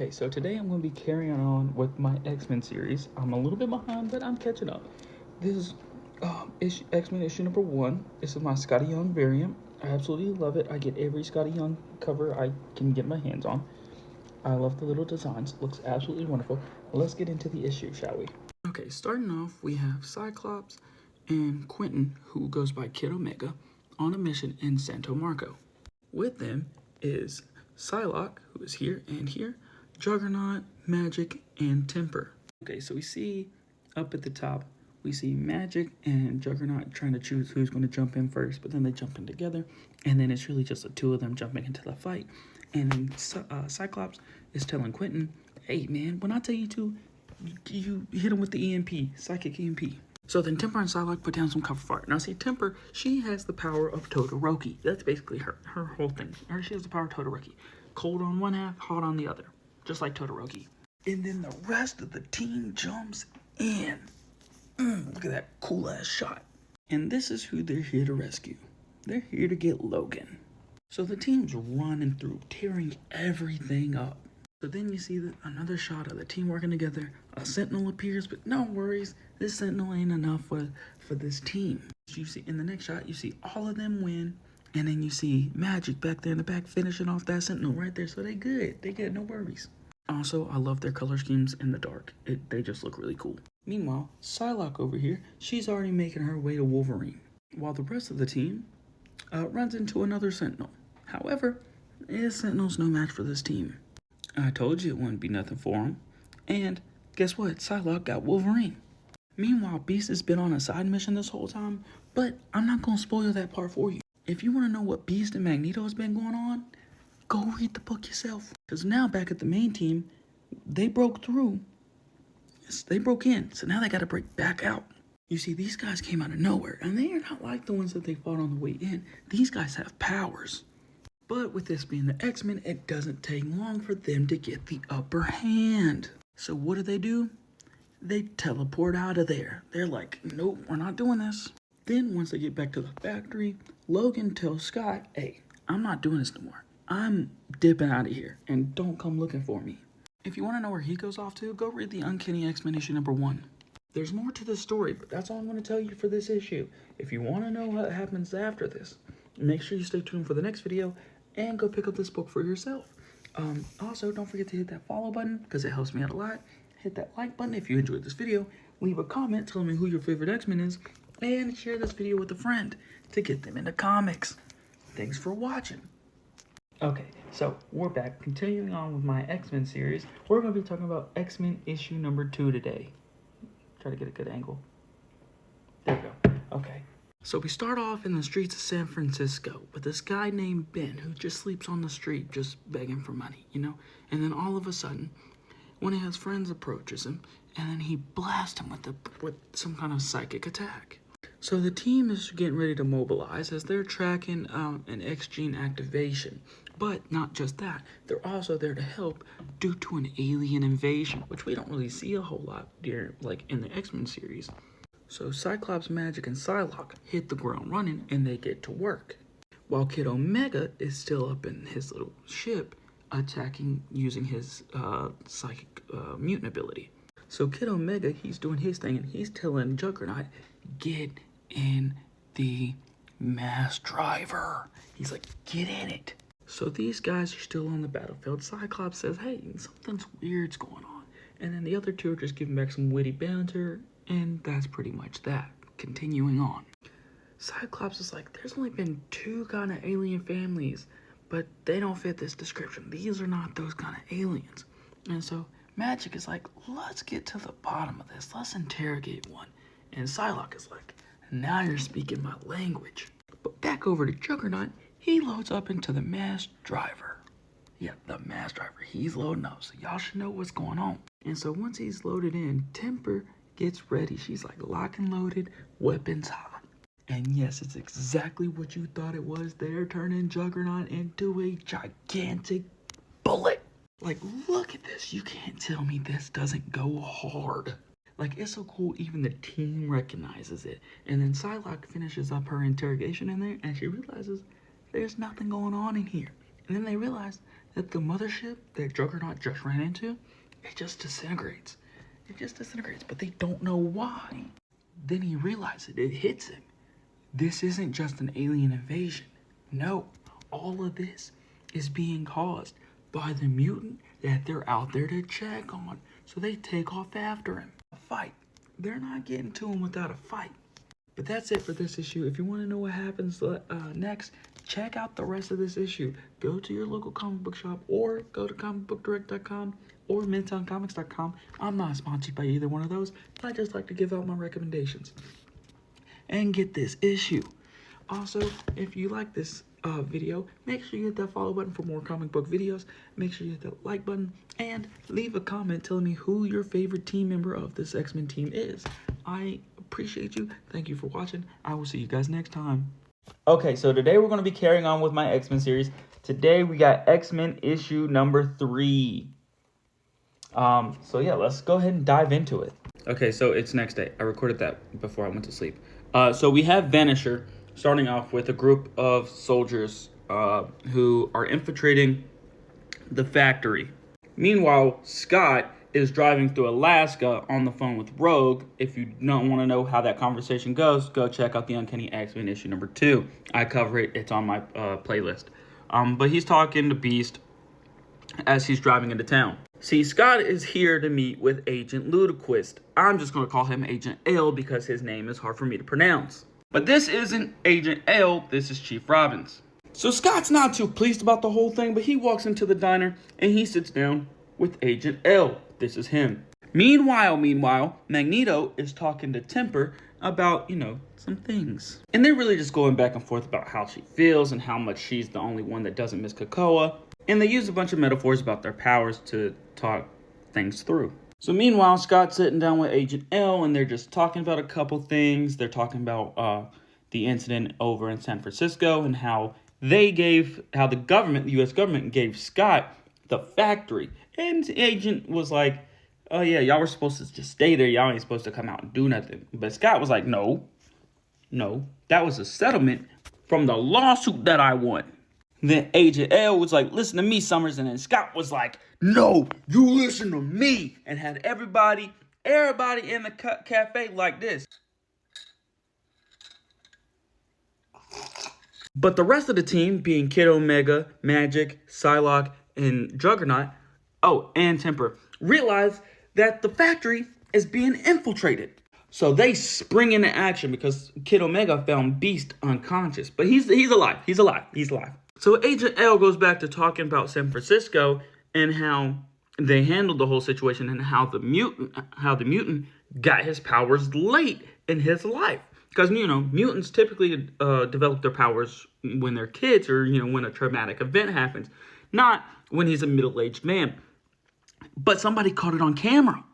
Okay, so today I'm going to be carrying on with my X-Men series. I'm a little bit behind, but I'm catching up. This is X-Men issue number 1. This is my Scotty Young variant. I absolutely love it. I get every Scotty Young cover I can get my hands on. I love the little designs. It looks absolutely wonderful. Let's get into the issue, shall we? Okay, starting off, we have Cyclops and Quentin, who goes by Kid Omega, on a mission in Santo Marco. With them is Psylocke, who is here and here, Juggernaut, Magic, and Temper. Okay, so we see up at the top, we see Magic and Juggernaut trying to choose who's going to jump in first, but then they jump in together, and then it's really just the two of them jumping into the fight. And then Cyclops is telling Quentin, hey man, when I tell you to, you hit him with the EMP, Psychic EMP. So then Temper and Psylocke put down some cover fire. Now see, Temper, she has the power of Todoroki. That's basically her whole thing. She has the power of Todoroki. Cold on one half, hot on the other. Just like Todoroki. And then the rest of the team jumps in. Look at that cool ass shot. And this is who they're here to rescue. They're here to get Logan. So the team's running through, tearing everything up. So then you see another shot of the team working together. A Sentinel appears, but no worries. This Sentinel ain't enough for this team. You see in the next shot, you see all of them win. And then you see Magic back there in the back finishing off that Sentinel right there. So they good. They good. No worries. Also, I love their color schemes in the dark. They just look really cool. Meanwhile, Psylocke over here, she's already making her way to Wolverine. While the rest of the team runs into another Sentinel. However, this Sentinel's no match for this team. I told you it wouldn't be nothing for him. And guess what? Psylocke got Wolverine. Meanwhile, Beast has been on a side mission this whole time, but I'm not going to spoil that part for you. If you want to know what Beast and Magneto has been going on, go read the book yourself. Because now back at the main team, they broke through. Yes, they broke in, so now they got to break back out. You see, these guys came out of nowhere, and they are not like the ones that they fought on the way in. These guys have powers. But with this being the X-Men, it doesn't take long for them to get the upper hand. So what do? They teleport out of there. They're like, nope, we're not doing this. Then once they get back to the factory, Logan tells Scott, hey, I'm not doing this no more. I'm dipping out of here, and don't come looking for me. If you want to know where he goes off to, go read the Uncanny X-Men issue number 1. There's more to this story, but that's all I'm going to tell you for this issue. If you want to know what happens after this, make sure you stay tuned for the next video and go pick up this book for yourself. Also, don't forget to hit that follow button because it helps me out a lot. Hit that like button if you enjoyed this video. Leave a comment telling me who your favorite X-Men is. And share this video with a friend to get them into comics. Thanks for watching. Okay, so we're back. Continuing on with my X-Men series. We're going to be talking about X-Men issue number 2 today. Try to get a good angle. There we go. Okay. So we start off in the streets of San Francisco with this guy named Ben who just sleeps on the street just begging for money, you know? And then all of a sudden, one of his friends approaches him and then he blasts him with some kind of psychic attack. So the team is getting ready to mobilize as they're tracking an X-gene activation. But not just that, they're also there to help due to an alien invasion, which we don't really see a whole lot here, like in the X-Men series. So Cyclops, Magic, and Psylocke hit the ground running and they get to work. While Kid Omega is still up in his little ship attacking using his psychic mutant ability. So Kid Omega, he's doing his thing and he's telling Juggernaut, get in the mass driver. He's like, get in it. So these guys are still on the battlefield. Cyclops says, hey, something's weird's going on. And then the other two are just giving back some witty banter. And that's pretty much that. Continuing on. Cyclops is like, there's only been 2 kind of alien families, but they don't fit this description. These are not those kind of aliens. And so Magic is like, let's get to the bottom of this. Let's interrogate one. And Psylocke is like, now you're speaking my language. But back over to Juggernaut, he loads up into the mass driver. Yeah, the mass driver. He's loading up, so y'all should know what's going on. And so once he's loaded in, Temper gets ready. She's like locked and loaded, weapons hot. And yes, it's exactly what you thought it was. They're turning Juggernaut into a gigantic bullet. Like, look at this. You can't tell me this doesn't go hard. Like, it's so cool even the team recognizes it. And then Psylocke finishes up her interrogation in there and she realizes there's nothing going on in here. And then they realize that the mothership that Juggernaut just ran into, it just disintegrates. But they don't know why. Then he realizes it hits him. This isn't just an alien invasion. No, all of this is being caused by the mutant that they're out there to check on. So they take off after him. A fight. They're not getting to him without a fight. But that's it for this issue. If you want to know what happens next, check out the rest of this issue. Go to your local comic book shop or go to comicbookdirect.com or midtowncomics.com. I'm not sponsored by either one of those, but I just like to give out my recommendations. And get this issue. Also, if you like this video, make sure you hit that follow button for more comic book videos. Make sure you hit that like button and leave a comment telling me who your favorite team member of this X-Men team is. I appreciate you. Thank you for watching. I will see you guys next time. Okay, so today we're going to be carrying on with my X-Men series. Today we got X-Men issue number 3. So yeah, let's go ahead and dive into it. Okay, so it's next day. I recorded that before I went to sleep. So we have Vanisher starting off with a group of soldiers who are infiltrating the factory. Meanwhile, Scott is driving through Alaska on the phone with Rogue. If you don't want to know how that conversation goes, go check out the Uncanny X-Men issue number 2. I cover it. It's on my playlist. But he's talking to Beast as he's driving into town. See, Scott is here to meet with Agent Ludacris. I'm just going to call him Agent L because his name is hard for me to pronounce. But this isn't Agent L, this is Chief Robbins. So Scott's not too pleased about the whole thing, but he walks into the diner and he sits down with Agent L. This is him. Meanwhile, Magneto is talking to Temper about, some things. And they're really just going back and forth about how she feels and how much she's the only one that doesn't miss Krakoa. And they use a bunch of metaphors about their powers to talk things through. So meanwhile, Scott's sitting down with Agent L, and they're just talking about a couple things. They're talking about the incident over in San Francisco and how the U.S. government gave Scott the factory. And the agent was like, oh yeah, y'all were supposed to just stay there. Y'all ain't supposed to come out and do nothing. But Scott was like, no, that was a settlement from the lawsuit that I won. Then Agent L was like, listen to me, Summers. And then Scott was like, no, you listen to me. And had everybody in the cafe like this. But the rest of the team, being Kid Omega, Magic, Psylocke, and Juggernaut, and Temper, realize that the factory is being infiltrated. So they spring into action because Kid Omega found Beast unconscious. But he's alive. He's alive. So Agent L goes back to talking about San Francisco and how they handled the whole situation and how the mutant got his powers late in his life. Because, mutants typically develop their powers when they're kids or, when a traumatic event happens. Not when he's a middle-aged man. But somebody caught it on camera.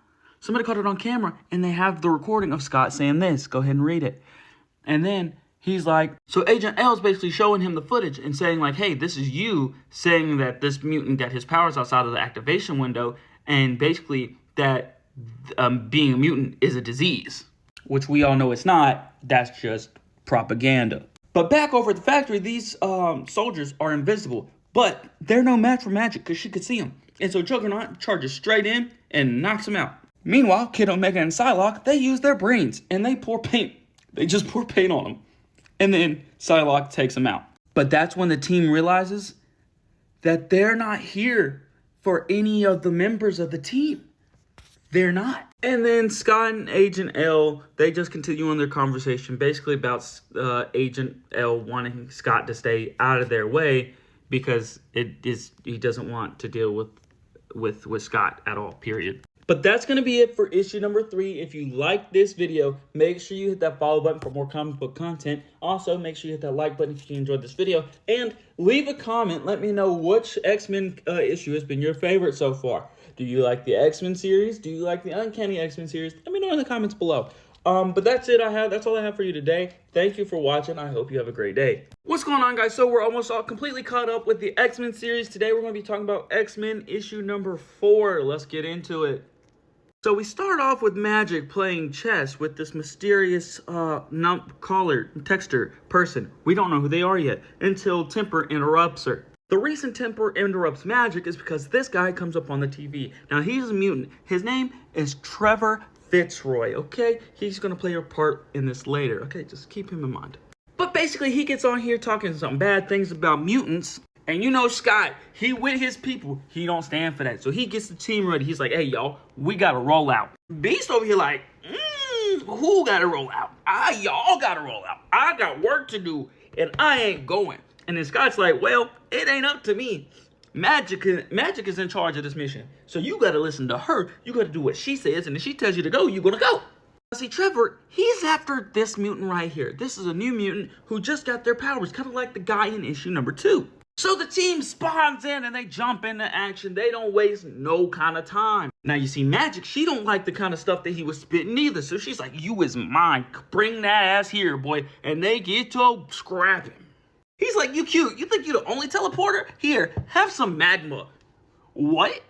And they have the recording of Scott saying this. Go ahead and read it. And then he's like, so Agent L is basically showing him the footage and saying like, hey, this is you saying that this mutant got his powers outside of the activation window. And basically that being a mutant is a disease. Which we all know it's not. That's just propaganda. But back over at the factory, these soldiers are invisible. But they're no match for Magic because she could see them. And so Juggernaut charges straight in and knocks him out. Meanwhile, Kid Omega and Psylocke, they use their brains and they pour paint. They just pour paint on them. And then Psylocke takes him out. But that's when the team realizes that they're not here for any of the members of the team. They're not. And then Scott and Agent L, they just continue on their conversation basically about Agent L wanting Scott to stay out of their way because he doesn't want to deal with Scott at all, period. But that's going to be it for issue number 3. If you like this video, make sure you hit that follow button for more comic book content. Also, make sure you hit that like button if you enjoyed this video. And leave a comment. Let me know which X-Men issue has been your favorite so far. Do you like the X-Men series? Do you like the Uncanny X-Men series? Let me know in the comments below. But that's it. That's all I have for you today. Thank you for watching. I hope you have a great day. What's going on, guys? So we're almost all completely caught up with the X-Men series. Today we're going to be talking about X-Men issue number 4. Let's get into it. So we start off with Magic playing chess with this mysterious texter person. We don't know who they are yet until Temper interrupts her. The reason Temper interrupts Magic is because this guy comes up on the TV. Now, he's a mutant. His name is Trevor Fitzroy, okay? He's going to play a part in this later, okay? Just keep him in mind. But basically, he gets on here talking some bad things about mutants. And you know Scott, he with his people, he don't stand for that. So he gets the team ready. He's like, hey, y'all, we got to roll out. Beast over here like, who got to roll out? Y'all got to roll out. I got work to do, and I ain't going. And then Scott's like, well, it ain't up to me. Magic is in charge of this mission. So you got to listen to her. You got to do what she says. And if she tells you to go, you're going to go. See, Trevor, he's after this mutant right here. This is a new mutant who just got their powers, kind of like the guy in issue number 2. So the team spawns in and they jump into action. They don't waste no kind of time. Now you see Magic, she don't like the kind of stuff that he was spitting either. So she's like, you is mine. Bring that ass here, boy. And they get to scrapping. He's like, you cute. You think you the only teleporter? Here, have some magma. What?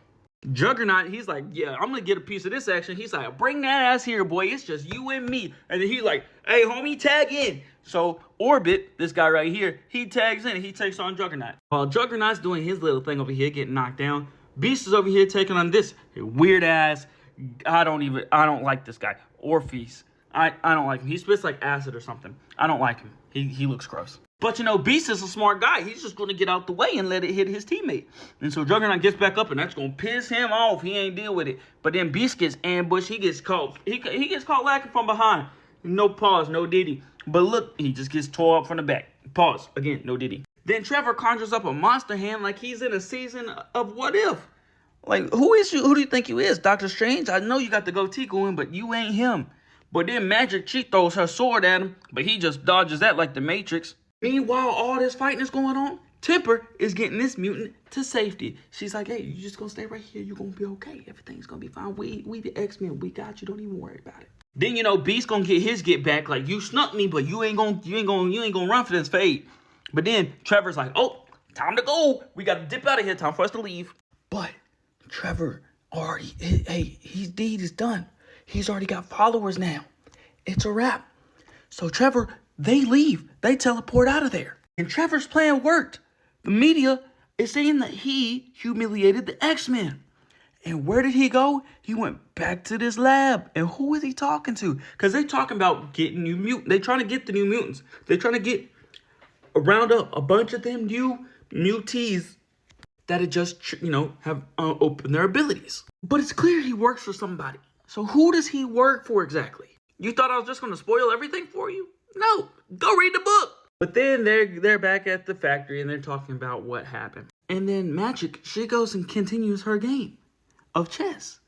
Juggernaut, he's like, yeah, I'm gonna get a piece of this action. He's like, bring that ass here, boy. It's just you and me. And then he's like, hey, homie, tag in. So Orbit, this guy right here, he tags in and he takes on Juggernaut. While Juggernaut's doing his little thing over here, getting knocked down, Beast is over here taking on this weird ass. I don't like this guy. Orpheus. I don't like him. He spits like acid or something. I don't like him. He looks gross. But, you know, Beast is a smart guy. He's just going to get out the way and let it hit his teammate. And so Juggernaut gets back up, and that's going to piss him off. He ain't deal with it. But then Beast gets ambushed. He gets caught. He gets caught lacking from behind. No pause, no diddy. But look, he just gets tore up from the back. Pause. Again, no diddy. Then Trevor conjures up a monster hand like he's in a season of What If. Like, who is you? Who do you think you is? Doctor Strange? I know you got the goatee going, but you ain't him. But then Magic, she throws her sword at him, but he just dodges that like the Matrix. Meanwhile, all this fighting is going on. Temper is getting this mutant to safety. She's like, hey, you just gonna stay right here. You're gonna be okay. Everything's gonna be fine. We the X-Men. We got you. Don't even worry about it. Then, you know, Beast gonna get his get back. Like, you snuck me, but you ain't gonna run for this fade. But then Trevor's like, oh, time to go. We gotta dip out of here. Time for us to leave. But Trevor already, hey, his deed is done. He's already got followers now. It's a wrap. So Trevor, they leave. They teleport out of there. And Trevor's plan worked. The media is saying that he humiliated the X-Men. And where did he go? He went back to this lab. And who is he talking to? Because they're talking about getting new mutants. They're trying to get the new mutants. They're trying to round up a bunch of them new mutees that had just, you know, have opened their abilities. But it's clear he works for somebody. So who does he work for exactly? You thought I was just going to spoil everything for you? No, go read the book. But then they're back at the factory and they're talking about what happened. And then Magic, she goes and continues her game of chess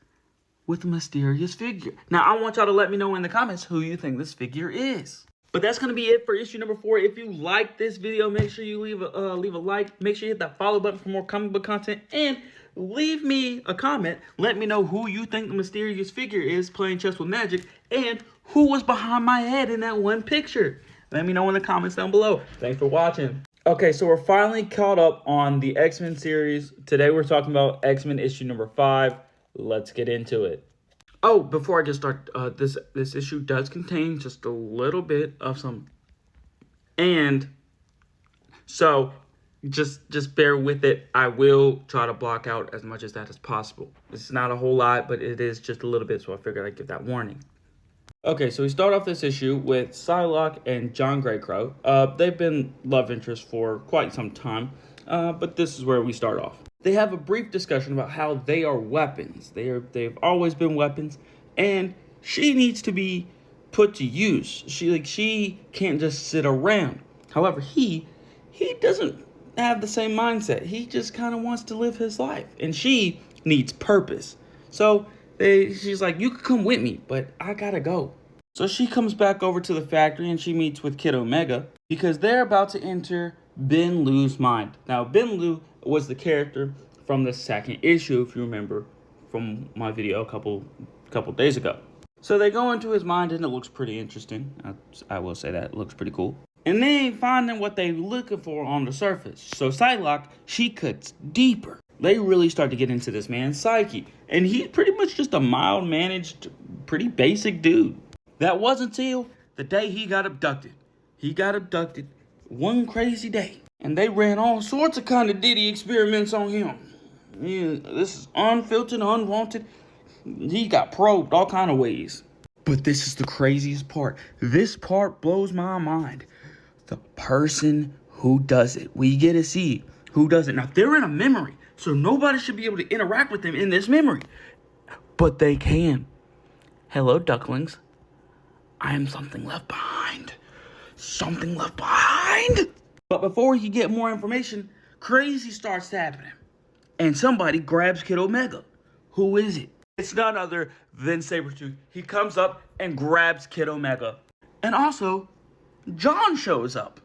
with a mysterious figure. Now, I want y'all to let me know in the comments who you think this figure is. But that's going to be it for issue number 4. If you like this video, make sure you leave a like. Make sure you hit that follow button for more comic book content. And leave me a comment. Let me know who you think the mysterious figure is playing chess with Magic. And who was behind my head in that one picture. Let me know in the comments down below. Thanks for watching. Okay, so we're finally caught up on the X-Men series. Today we're talking about X-Men issue number 5. Let's get into it. Oh, before I get started, this issue does contain just a little bit of some, and so just bear with it. I will try to block out as much as that as possible. It's not a whole lot, but it is just a little bit, so I figured I'd give that warning. Okay, so we start off this issue with Psylocke and John Greycrow. They've been love interests for quite some time, but this is where we start off. They have a brief discussion about how they are weapons. They've always been weapons, and she needs to be put to use. She can't just sit around. However, he doesn't have the same mindset. He just kind of wants to live his life, and she needs purpose. So she's like, you could come with me, but I gotta go. So she comes back over to the factory and she meets with Kid Omega because they're about to enter Ben Liu's mind. Now, Ben Liu was the character from the second issue, if you remember from my video a couple days ago. So they go into his mind and it looks pretty interesting. I will say that it looks pretty cool. And they ain't finding what they're looking for on the surface. So Psylocke, she cuts deeper. They really start to get into this man's psyche. And he's pretty much just a mild-managed, pretty basic dude. That wasn't until the day he got abducted. He got abducted one crazy day. And they ran all sorts of kind of Diddy experiments on him. Yeah, this is unfiltered, unwanted. He got probed all kind of ways. But this is the craziest part. This part blows my mind. The person who does it. We get to see who does it. Now, they're in a memory, so nobody should be able to interact with them in this memory. But they can. Hello, ducklings. I am something left behind. Something left behind. But before he get more information, crazy starts happening. And somebody grabs Kid Omega. Who is it? It's none other than Sabretooth. He comes up and grabs Kid Omega. And also, John shows up.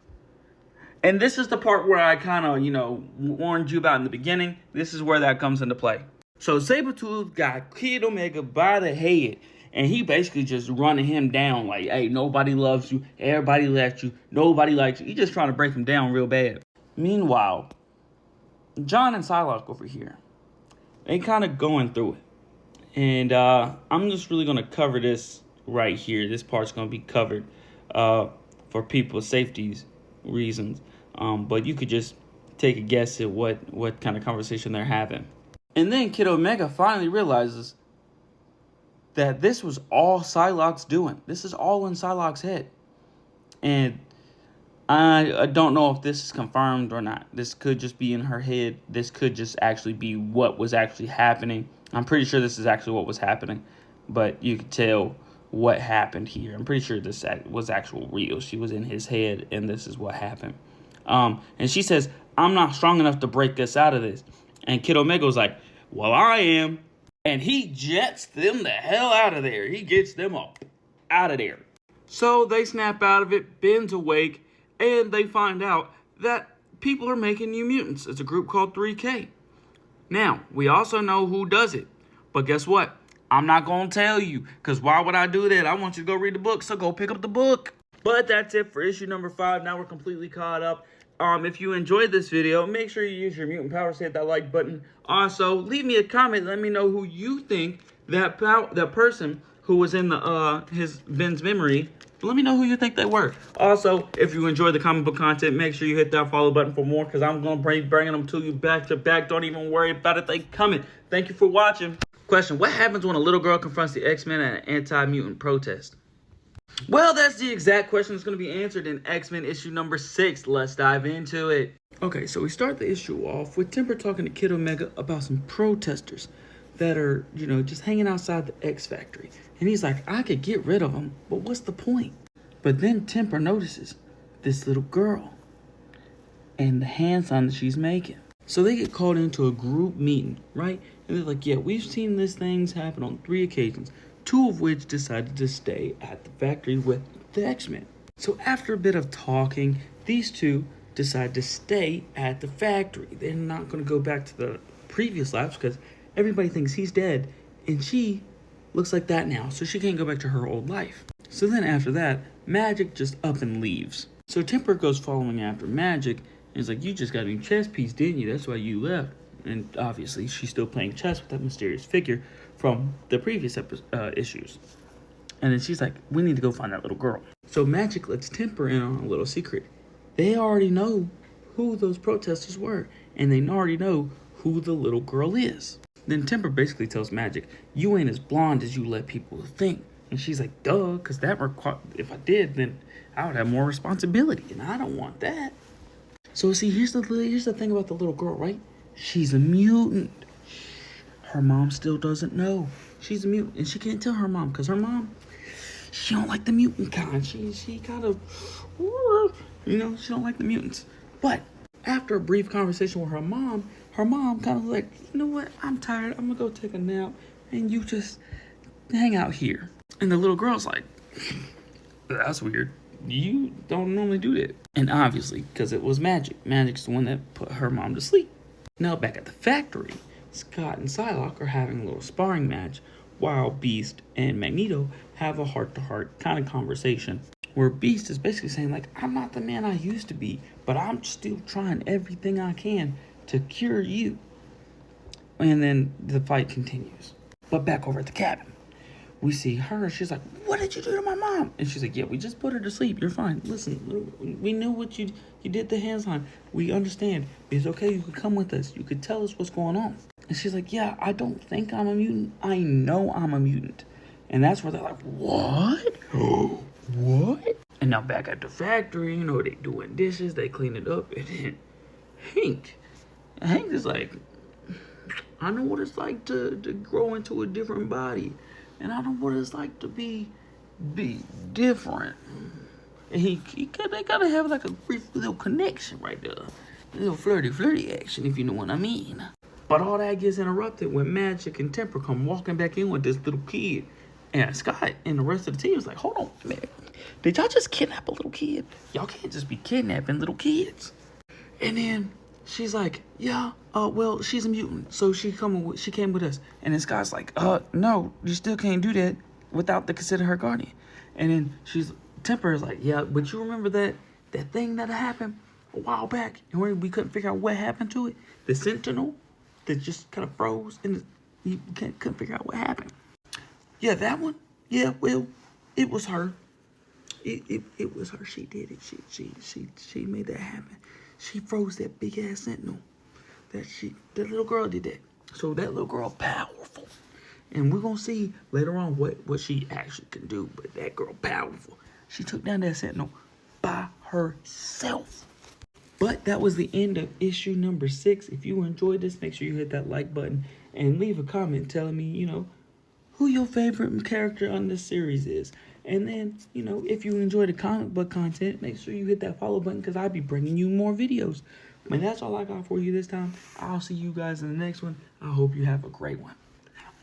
And this is the part where I kind of, warned you about in the beginning. This is where that comes into play. So Sabretooth got Kid Omega by the head. And he basically just running him down like, hey, nobody loves you. Everybody left you. Nobody likes you. He's just trying to break him down real bad. Meanwhile, John and Psylocke over here, they kind of going through it. And I'm just really going to cover this right here. This part's going to be covered for people's safety's reasons. But you could just take a guess at what kind of conversation they're having. And then Kid Omega finally realizes that this was all Psylocke's doing. This is all in Psylocke's head. And I don't know if this is confirmed or not. This could just be in her head. This could just actually be what was actually happening. I'm pretty sure this is actually what was happening. But you could tell what happened here. I'm pretty sure this was actual real. She was in his head, and this is what happened. And she says, I'm not strong enough to break us out of this. And Kid Omega was like, well, I am. And he jets them the hell out of there. He gets them up out of there. So they snap out of it. Ben's awake. And they find out that people are making New Mutants. It's a group called 3K. Now, we also know who does it. But guess what? I'm not going to tell you. Because why would I do that? I want you to go read the book. So go pick up the book. But that's it for issue number 5. Now we're completely caught up. If you enjoyed this video, make sure you use your mutant powers to hit that like button. Also, leave me a comment. Let me know who you think that person who was in the Ben's memory. Let me know who you think they were. Also, if you enjoyed the comic book content, make sure you hit that follow button for more, because I'm going to be bringing them to you back to back. Don't even worry about it. They coming. Thank you for watching. Question: what happens when a little girl confronts the X-Men at an anti-mutant protest? Well, that's the exact question that's going to be answered in X-Men issue number 6. Let's dive into it. Okay, so we start the issue off with Temper talking to Kid Omega about some protesters that are, just hanging outside the X Factory. And he's like, I could get rid of them, but what's the point? But then Temper notices this little girl and the hand sign that she's making. So they get called into a group meeting, right? And they're like, yeah, we've seen these things happen on 3 occasions. 2 of which decided to stay at the factory with the X-Men. So after a bit of talking, these 2 decide to stay at the factory. They're not going to go back to the previous lives because everybody thinks he's dead, and she looks like that now, so she can't go back to her old life. So then after that, Magic just up and leaves. So Temper goes following after Magic, and he's like, you just got a new chess piece, didn't you? That's why you left. And obviously, she's still playing chess with that mysterious figure from the previous issues. And then she's like, we need to go find that little girl. So Magic lets Temper in on a little secret. They already know who those protesters were. And they already know who the little girl is. Then Temper basically tells Magic, you ain't as blonde as you let people think. And she's like, duh, because if I did, then I would have more responsibility. And I don't want that. So see, here's the thing about the little girl, right? She's a mutant. Her mom still doesn't know. She's a mutant. And she can't tell her mom because her mom, she don't like the mutant kind. She kind of, she don't like the mutants. But after a brief conversation with her mom kind of like, you know what? I'm tired. I'm going to go take a nap. And you just hang out here. And the little girl's like, that's weird. You don't normally do that. And obviously, because it was Magic. Magic's the one that put her mom to sleep. Now back at the factory, Scott and Psylocke are having a little sparring match while Beast and Magneto have a heart-to-heart kind of conversation where Beast is basically saying, like, I'm not the man I used to be, but I'm still trying everything I can to cure you. And then the fight continues. But back over at the cabin, we see her. She's like, what did you do to my mom? And she's like, yeah, we just put her to sleep. You're fine. Listen, we knew what you did the hands on. We understand. It's okay. You could come with us. You could tell us what's going on. And she's like, yeah, I don't think I'm a mutant. I know I'm a mutant. And that's where they're like, what? What? And now back at the factory, they doing dishes. They clean it up. And then Hank is like, I know what it's like to grow into a different body. And I know what it's like to be different. And they gotta have like a brief little connection right there. A little flirty action, if you know what I mean. But all that gets interrupted when Magic and Temper come walking back in with this little kid. And Scott and the rest of the team is like, hold on, man. Did y'all just kidnap a little kid? Y'all can't just be kidnapping little kids. And then she's like, yeah, well, she's a mutant, so she came with us. And then Scott's like, no, you still can't do that without the consider her guardian. And then Temper is like, yeah, but you remember that thing that happened a while back, and where we couldn't figure out what happened to it? The Sentinel that just kind of froze, and you couldn't figure out what happened. Yeah, that one. Yeah, well, it was her. It was her. She did it. She made that happen. She froze that big ass Sentinel. That little girl did that. So that little girl powerful. And we're gonna see later on what she actually can do. But that girl powerful. She took down that Sentinel by herself. But that was the end of issue number 6. If you enjoyed this, make sure you hit that like button and leave a comment telling me, who your favorite character on this series is. And then, if you enjoy the comic book content, make sure you hit that follow button because I'll be bringing you more videos. And that's all I got for you this time. I'll see you guys in the next one. I hope you have a great one.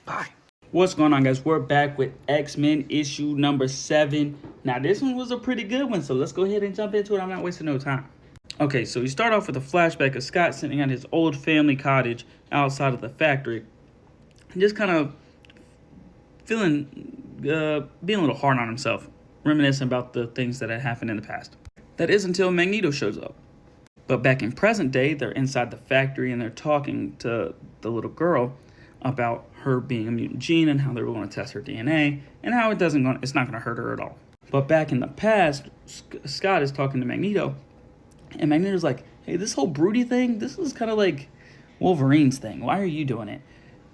Bye. What's going on, guys? We're back with X-Men issue number 7. Now, this one was a pretty good one, so let's go ahead and jump into it. I'm not wasting no time. Okay, so we start off with a flashback of Scott sitting at his old family cottage outside of the factory. And just kind of being a little hard on himself, reminiscing about the things that had happened in the past. That is until Magneto shows up. But back in present day, they're inside the factory and they're talking to the little girl about her being a mutant gene and how they were going to test her DNA and how it's not going to hurt her at all. But back in the past, Scott is talking to Magneto, and Magneto's like, hey, this whole broody thing, this is kind of like Wolverine's thing. Why are you doing it?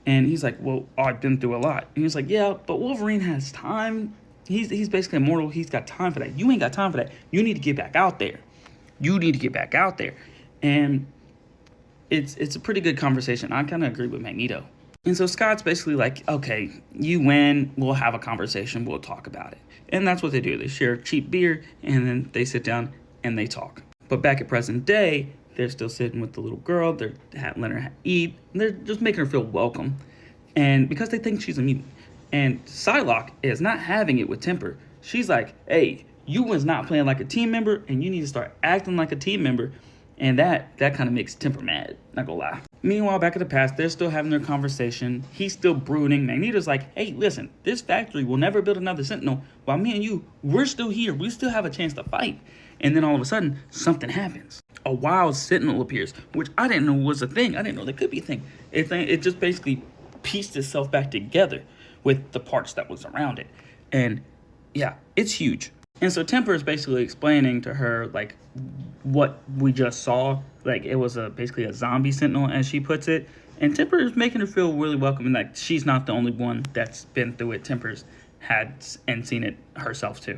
And he's like, well, I've been through a lot. And he's like, yeah, but Wolverine has time. He's basically immortal. He's got time for that. You ain't got time for that. You need to get back out there. And it's a pretty good conversation. I kind of agree with Magneto. And so Scott's basically like, okay, you win. We'll have a conversation. We'll talk about it. And that's what they do. They share cheap beer, and then they sit down and they talk. But back at present day, they're still sitting with the little girl. They're letting her eat. They're just making her feel welcome. And because they think she's a mutant. And Psylocke is not having it with Temper. She's like, hey, you was not playing like a team member, and you need to start acting like a team member. And that kind of makes Temper mad, not gonna lie. Meanwhile, back in the past, they're still having their conversation. He's still brooding. Magneto's like, hey, listen, this factory will never build another Sentinel. While me and you, we're still here. We still have a chance to fight. And then all of a sudden, something happens. A wild Sentinel appears, which I didn't know was a thing. I didn't know there could be a thing. It just basically pieced itself back together with the parts that was around it. And yeah, it's huge. And so Temper is basically explaining to her, like, what we just saw. Like, it was basically a zombie Sentinel, as she puts it. And Temper is making her feel really welcome, and like she's not the only one that's been through it. Temper's had and seen it herself too.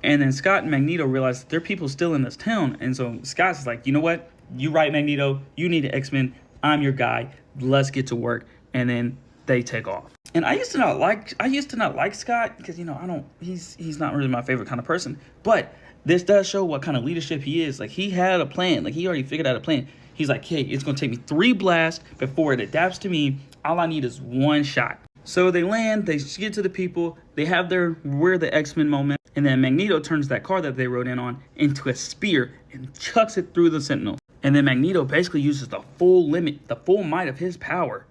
And then Scott and Magneto realize that there are people still in this town. And so Scott's like, you know what? You right, Magneto. You need an X-Men. I'm your guy. Let's get to work. And then they take off. And I used to not like Scott because, he's not really my favorite kind of person. But this does show what kind of leadership he is. Like, he had a plan. Like, he already figured out a plan. He's like, hey, it's going to take me 3 blasts before it adapts to me. All I need is 1 shot. So they land, they get to the people, they have their "we're the X-Men" moment, and then Magneto turns that car that they rode in on into a spear and chucks it through the Sentinel. And then Magneto basically uses the full might of his power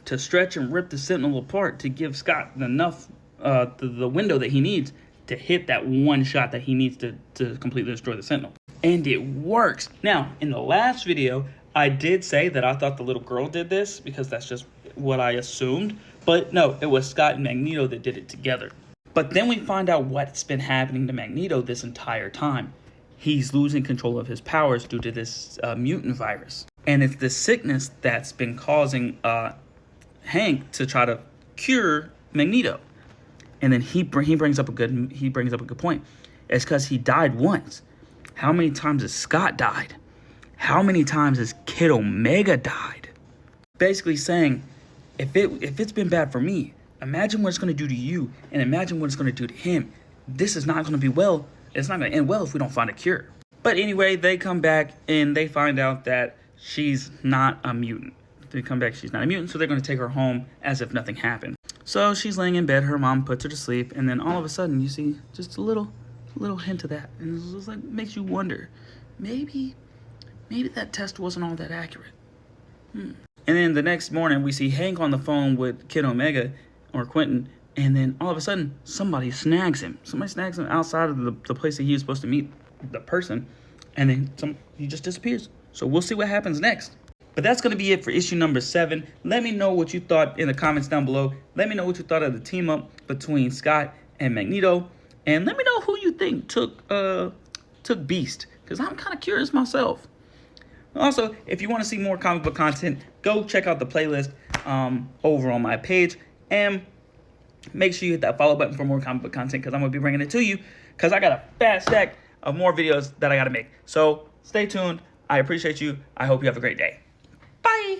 to stretch and rip the Sentinel apart to give Scott enough, the window that he needs to hit that 1 shot that he needs to completely destroy the Sentinel. And it works. Now, in the last video, I did say that I thought the little girl did this because that's just what I assumed. But no, it was Scott and Magneto that did it together. But then we find out what's been happening to Magneto this entire time. He's losing control of his powers due to this mutant virus. And it's this sickness that's been causing Hank to try to cure Magneto. And then he brings up a good point. It's because he died once. How many times has Scott died? How many times has Kid Omega died? Basically saying, if it's been bad for me, imagine what it's going to do to you, and imagine what it's going to do to him. This is not going to be well. It's not going to end well if we don't find a cure. But anyway, they come back and they find out that she's not a mutant. They come back, she's not a mutant, so they're going to take her home as if nothing happened. So she's laying in bed, her mom puts her to sleep, and then all of a sudden you see just a little hint of that. And it's just like, makes you wonder, maybe that test wasn't all that accurate. And then the next morning we see Hank on the phone with Kid Omega or Quentin, and then all of a sudden somebody snags him. Somebody snags him outside of the place that he was supposed to meet the person, and then he just disappears. So we'll see what happens next. But that's going to be it for issue number 7. Let me know what you thought in the comments down below. Let me know what you thought of the team up between Scott and Magneto. And let me know who you think took Beast, because I'm kind of curious myself. Also, if you want to see more comic book content, go check out the playlist over on my page. And make sure you hit that follow button for more comic book content, because I'm going to be bringing it to you, because I got a fat stack of more videos that I got to make. So stay tuned. I appreciate you. I hope you have a great day. Bye.